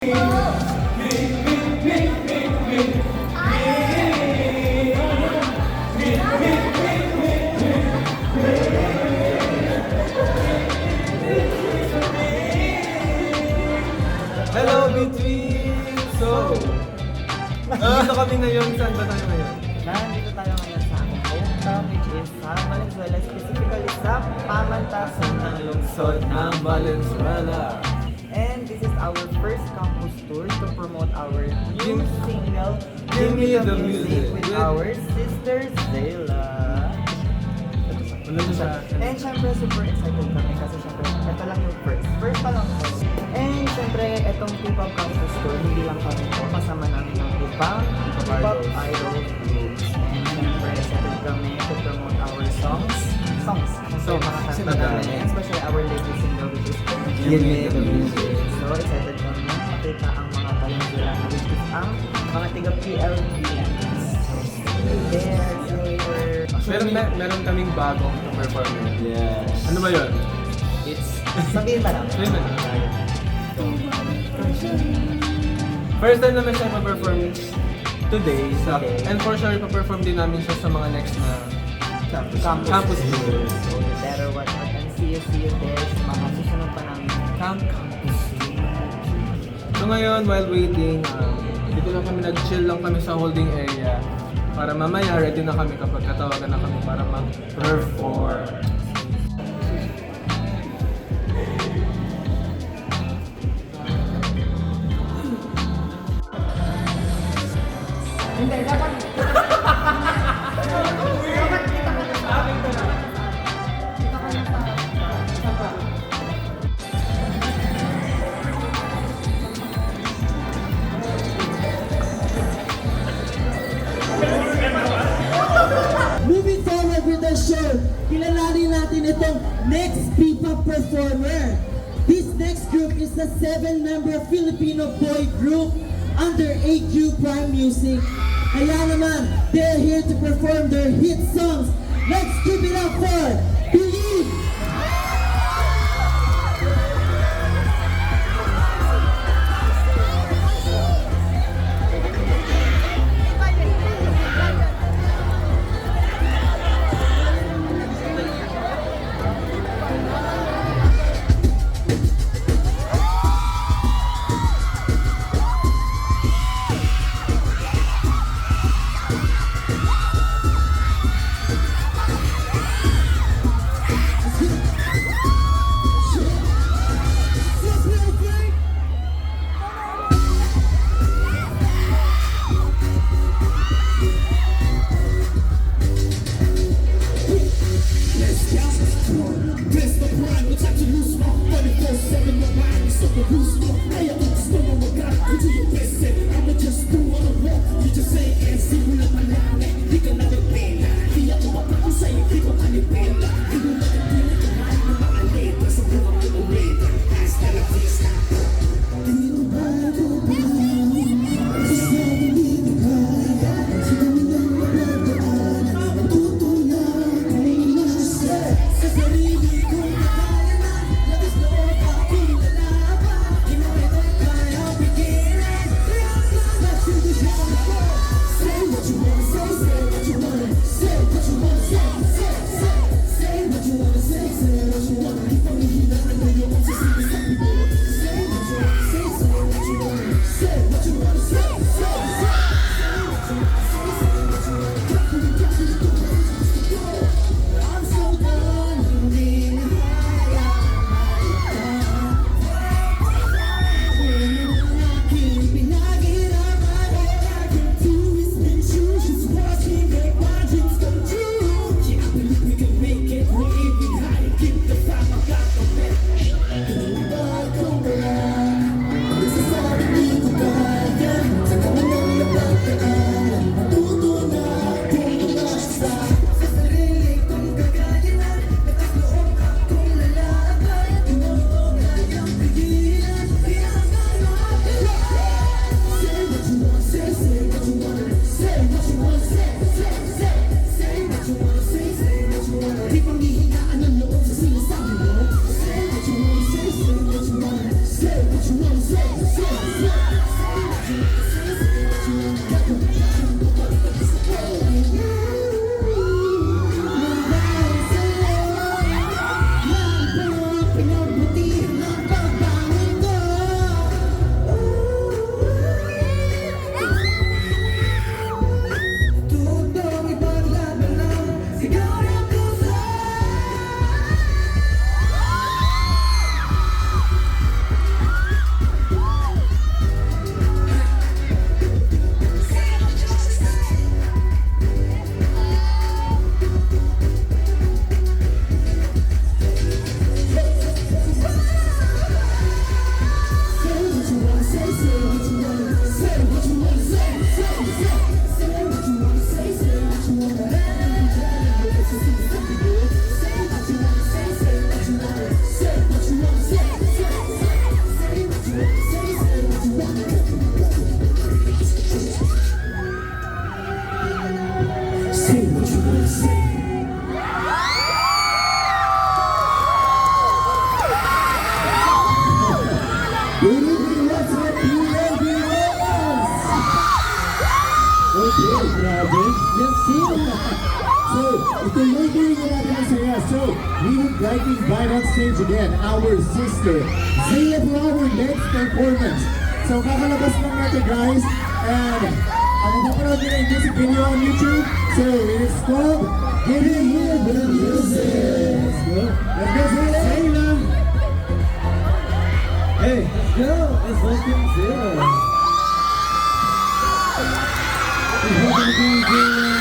Hello, Between! So, dito kami ngayon. Saan ba tayo ngayon? Nandito tayo ngayon sa aming hometown, which is sa Valenzuela, specifically sa Pamantasan ng lungsod ng Valenzuela. And this is our first campus tour to promote our new single, Give Me the Music, with our sister Zayla. And syempre super excited kami kasi syempre ito lang yung first pa lang po. And syempre itong K-pop campus tour, hindi lang kami po, kasama namin ng ibang K-pop idol groups. And syempre excited kami to promote our songs. So mga kanta namin, especially our latest single which is Give Me the Music. So excited kami makita ang mga Valenzuelano which is ang mga tiga PLPNs. Meron kaming bagong performance. Yes. Ano ba yun? Sabihin ba lang? Sabihin ba lang? First time naman siya pa-perform today. And for sure, pa-perform din namin siya sa mga next na campus tours. So you better watch out and see you there sa mga susunod pa namin campus. So ngayon, while waiting, dito lang kami, nag-chill lang kami sa holding area. Para mamaya, ready na kami kapag katawagan na kami para mag-perform. Hindi, dapat kita ka na sa amin ko na. Kita ka na sa pa. Moving forward with the show, kilalanin natin itong next P-pop performer. This next group is a 7-member Filipino boy group under AQ Prime Music. Kaya naman, they're here to perform their hit songs. Let's give it up for Believe! Just sing. So, ituloy-tuloy na natin ang saya. So, we would like to invite on stage again our sister, Zia, for our next performance. So, kakalabas lang natin, guys. And, ang mapapanood nyo na yung music video on YouTube. So, it is called Getting Here with the Music. Let's go. Let's go, Zia. Zia. Hey, let's go. Let's welcome Zilla. Let's welcome again, Zilla.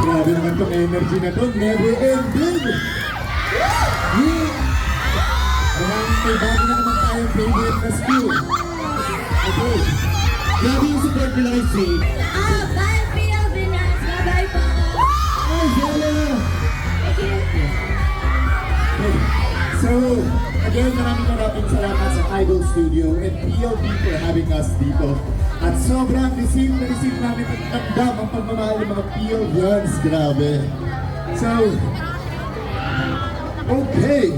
Grabe naman itong energy na to, never ending! Maraming may bago na naman tayong favorite na skill. Okay. Grabe yung support nila kay Zay. Bye, Pilipinas! Bye-bye po! Ay, Zella! Thank you! Okay. So, again, maraming salamat sa Idol Studio and PLB for having us dito. At sobrang receive namin at tandam ang pagmamahal ng mga PLBians. Grabe. So, okay.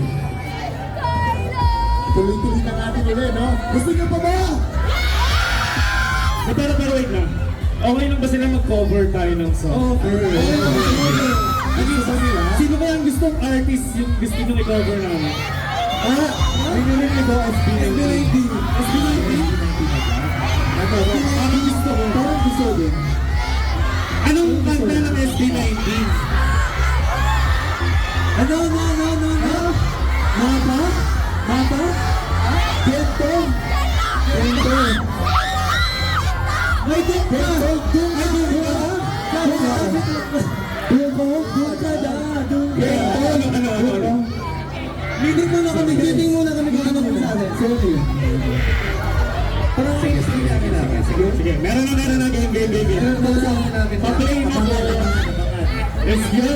Tuloy-tuloy na natin ulit, no? Gusto niyo pa ba? Pero wait lang. Okay lang ba sila mag-cover tayo ng song? Sino ba yung gustong artist yung gusto nyo i-cover namin? May narinig ko, SB19. Ano gusto ko? Parang gusto din. Anong kanta ng SB19? Ano? Mapa? Gento? Meron na. Game. Pa-play na po. Let's go.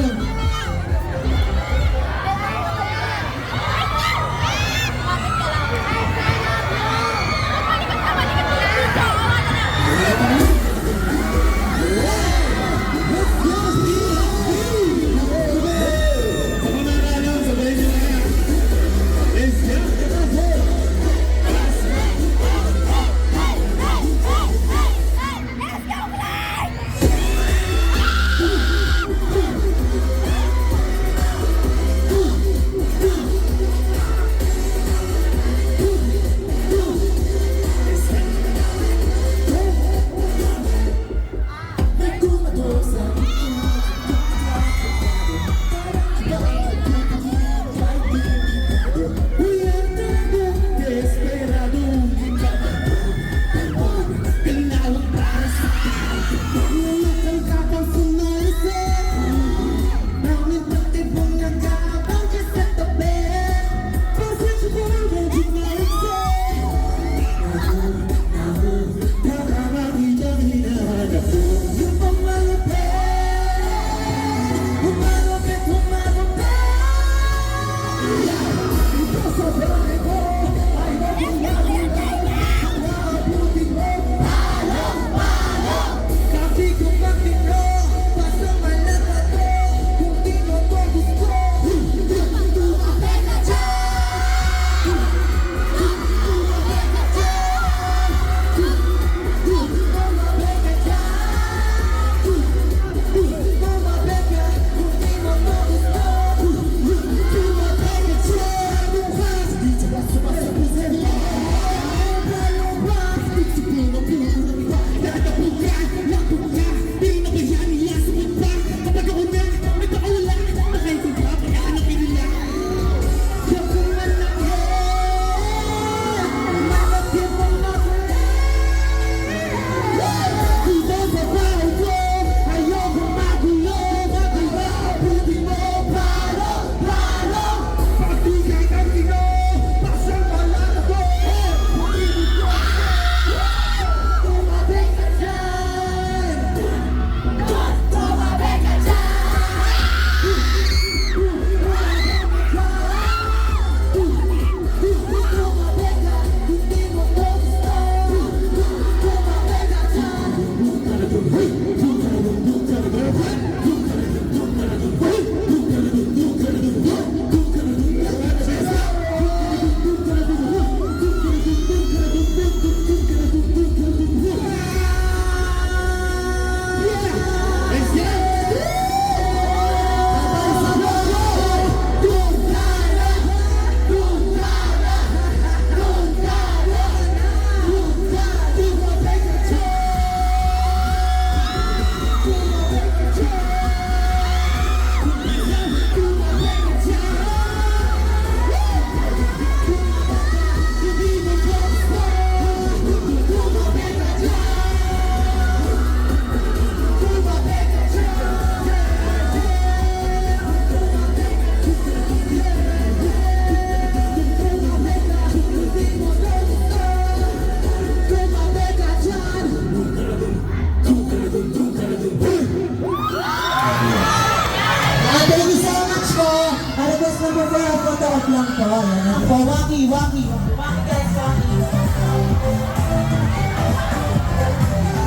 Photo-op lang po. Ayan po. Waki guys, Waki.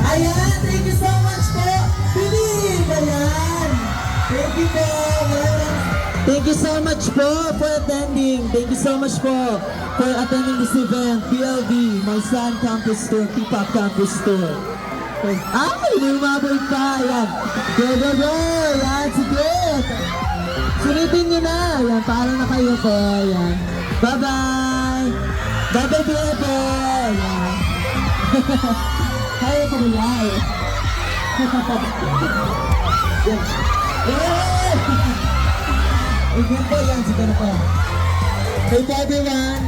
Ayan, thank you so much po. Philip, ayan. Thank you po. Thank you so much po for attending. Thank you so much po for attending this event. PLV, my son campus tour, P-Pop campus tour. Ay, lumaboy pa. Ayan. Go, go, go. Ayan, sige. Sunitin nyo na. Ayan, paalam na kayo po. Ayan. Bye-bye. Bye-bye, po. Ayan. Kaya ko nila eh. Again po yan, sige na po. Hey po everyone,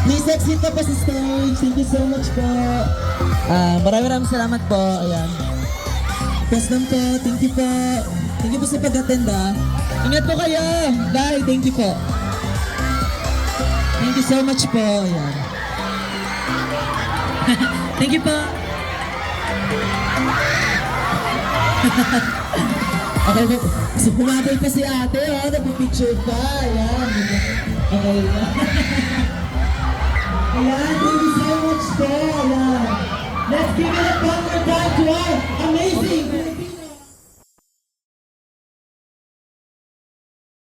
please exit na po sa stage. Thank you so much po. Maraming salamat po. Ayan. Press lang po, thank you po. Thank you po sa pag-attend ah. Ingat po kayo. Bye, thank you po. Thank you so much po. Ayan. Thank you po. Okay po. So, humabol pa si ate, oh. Nagpipicture pa. Ayan. Okay na. Ayan, thank you so much po. Ayan. Let's give it a bumper time to our amazing